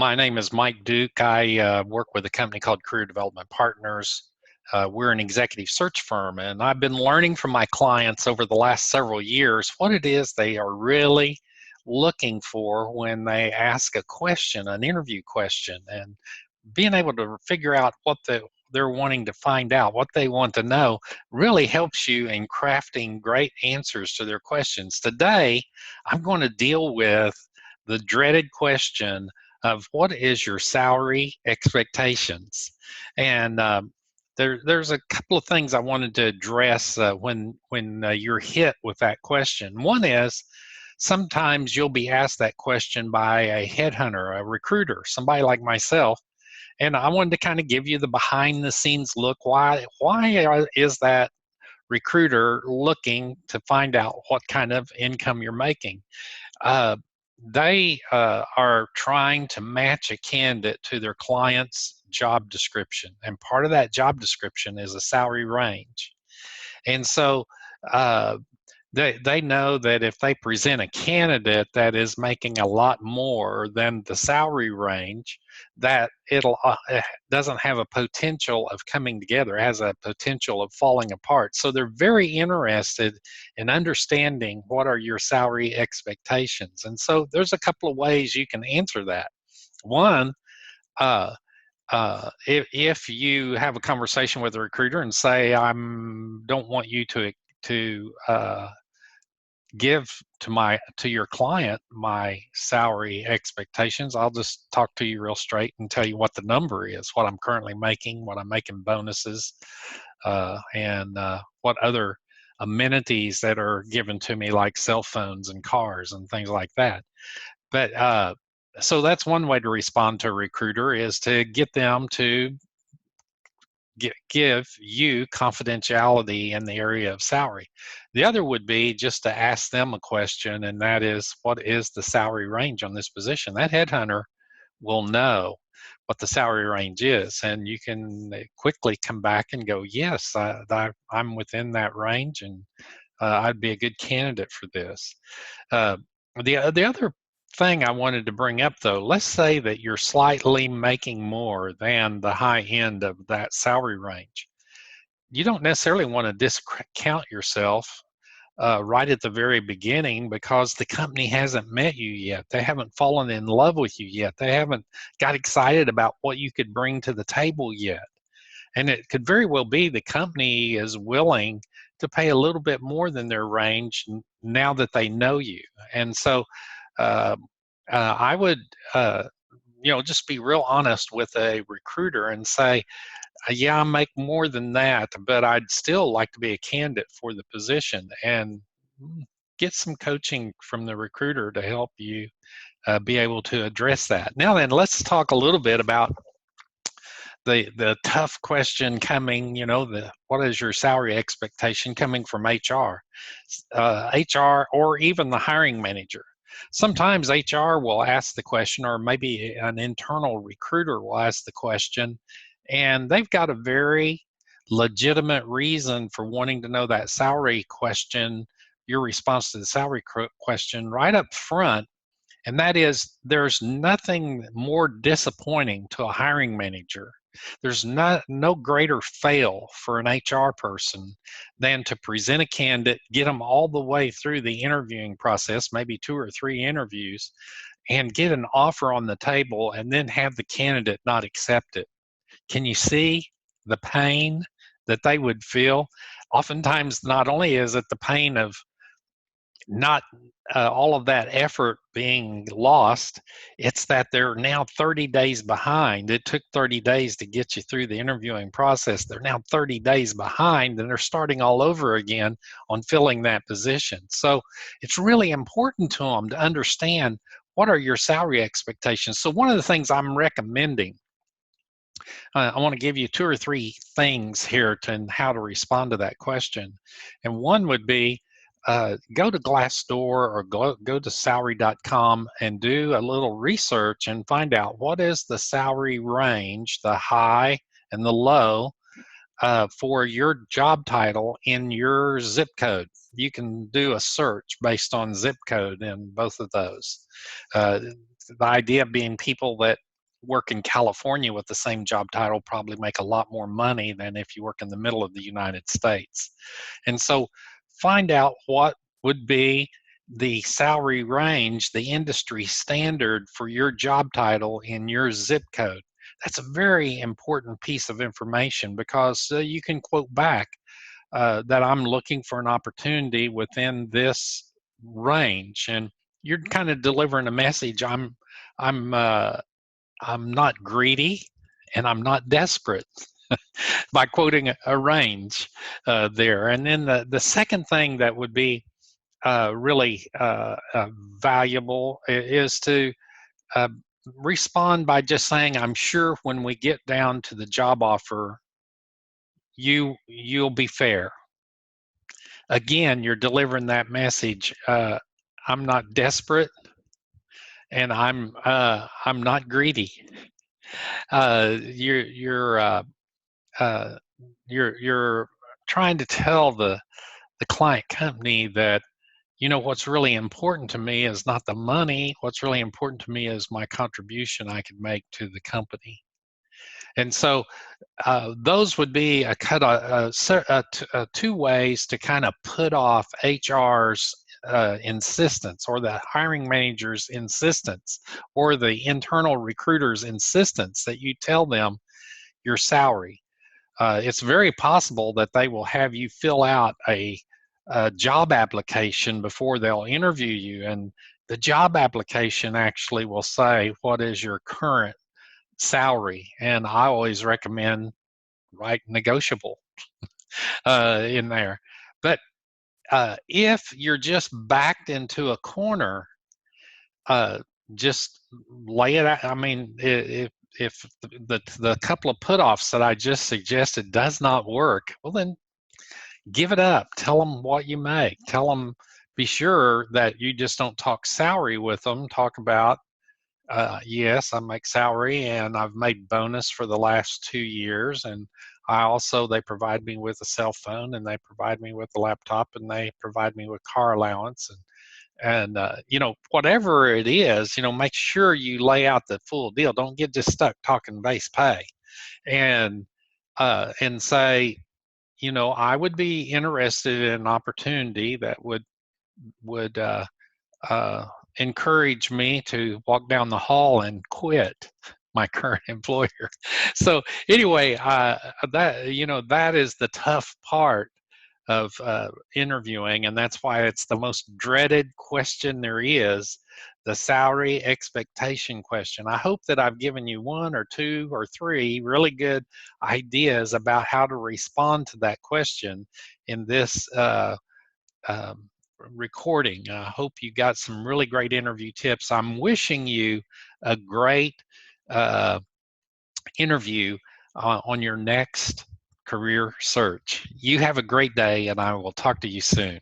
My name is Mike Duke. I work with a company called Career Development Partners. We're an executive search firm, and I've been learning from my clients over the last several years what it is they are really looking for when they ask a question, an interview question, and being able to figure out what they're wanting to find out, what they want to know, really helps you in crafting great answers to their questions. Today, I'm going to deal with the dreaded question of what is your salary expectations. And there's a couple of things I wanted to address when you're hit with that question. One is sometimes you'll be asked that question by a headhunter, a recruiter, somebody like myself, and I wanted to kind of give you the behind the scenes look. Why is that recruiter looking to find out what kind of income you're making? Uh, they are trying to match a candidate to their client's job description, and part of that job description is a salary range. And so uh, they know that if they present a candidate that is making a lot more than the salary range, that it doesn't have a potential of coming together. It has a potential of falling apart. So they're very interested in understanding what are your salary expectations. And so there's a couple of ways you can answer that. One, uh, if you have a conversation with a recruiter and say, I don't want you to give to your client my salary expectations. I'll just talk to you real straight and tell you what the number is, what I'm currently making, what I'm making bonuses, and what other amenities that are given to me, like cell phones and cars and things like that. But so that's one way to respond to a recruiter, is to get them to give you confidentiality in the area of salary. The other would be just to ask them a question, and that is, what is the salary range on this position? That headhunter will know what the salary range is, and you can quickly come back and go, yes, I'm within that range, and I'd be a good candidate for this. Uh, the other thing I wanted to bring up, though, let's say that you're slightly making more than the high end of that salary range. You don't necessarily want to discount yourself right at the very beginning, because the company hasn't met you yet. They haven't fallen in love with you yet. They haven't got excited about what you could bring to the table yet. And it could very well be the company is willing to pay a little bit more than their range now that they know you. And so uh, I would, uh, just be real honest with a recruiter and say, yeah, I make more than that, but I'd still like to be a candidate for the position, and get some coaching from the recruiter to help you be able to address that. Now then, let's talk a little bit about the tough question coming, what is your salary expectation coming from HR or even the hiring manager. Sometimes HR will ask the question, or maybe an internal recruiter will ask the question, and they've got a very legitimate reason for wanting to know that salary question, your response to the salary question right up front. And that is, there's nothing more disappointing to a hiring manager. There's no greater fail for an HR person than to present a candidate, get them all the way through the interviewing process, maybe 2 or 3 interviews, and get an offer on the table, and then have the candidate not accept it. Can you see the pain that they would feel? Oftentimes, not only is it the pain of not all of that effort being lost, it's that they're now 30 days behind. It took 30 days to get you through the interviewing process. They're now 30 days behind, and they're starting all over again on filling that position. So it's really important to them to understand, what are your salary expectations. So one of the things I'm recommending, I want to give you 2 or 3 things here to how to respond to that question. And one would be, go to Glassdoor or go to salary.com and do a little research and find out what is the salary range, the high and the low, for your job title in your zip code. You can do a search based on zip code in both of those. The idea being, people that work in California with the same job title probably make a lot more money than if you work in the middle of the United States. And so find out what would be the salary range, the industry standard for your job title in your zip code. That's a very important piece of information, because you can quote back that I'm looking for an opportunity within this range, and you're kind of delivering a message. I'm not greedy, and I'm not desperate by quoting a range there. And then the second thing that would be really valuable is to uh, respond by just saying, "I'm sure when we get down to the job offer, you'll be fair." Again, you're delivering that message. I'm not desperate, and I'm not greedy. Uh, you're trying to tell the client company that, what's really important to me is not the money. What's really important to me is my contribution I can make to the company. And so those would be two ways to kind of put off HR's insistence, or the hiring manager's insistence, or the internal recruiter's insistence that you tell them your salary. It's very possible that they will have you fill out a job application before they'll interview you, and the job application actually will say, what is your current salary? And I always recommend write negotiable in there. But if you're just backed into a corner, uh, just lay it out. I mean, if the couple of put-offs that I just suggested does not work, well, then give it up. Tell them what you make. Tell them, be sure that you just don't talk salary with them. Talk about, yes, I make salary, and I've made bonus for the last 2 years, and they provide me with a cell phone, and they provide me with a laptop, and they provide me with car allowance, and whatever it is, make sure you lay out the full deal. Don't get just stuck talking base pay, and say, I would be interested in an opportunity that would encourage me to walk down the hall and quit my current employer. So anyway, that is the tough part of interviewing, and that's why it's the most dreaded question there is, the salary expectation question. I hope that I've given you 1 or 2 or 3 really good ideas about how to respond to that question in this recording. I hope you got some really great interview tips. I'm wishing you a great interview on your next career search. You have a great day, and I will talk to you soon.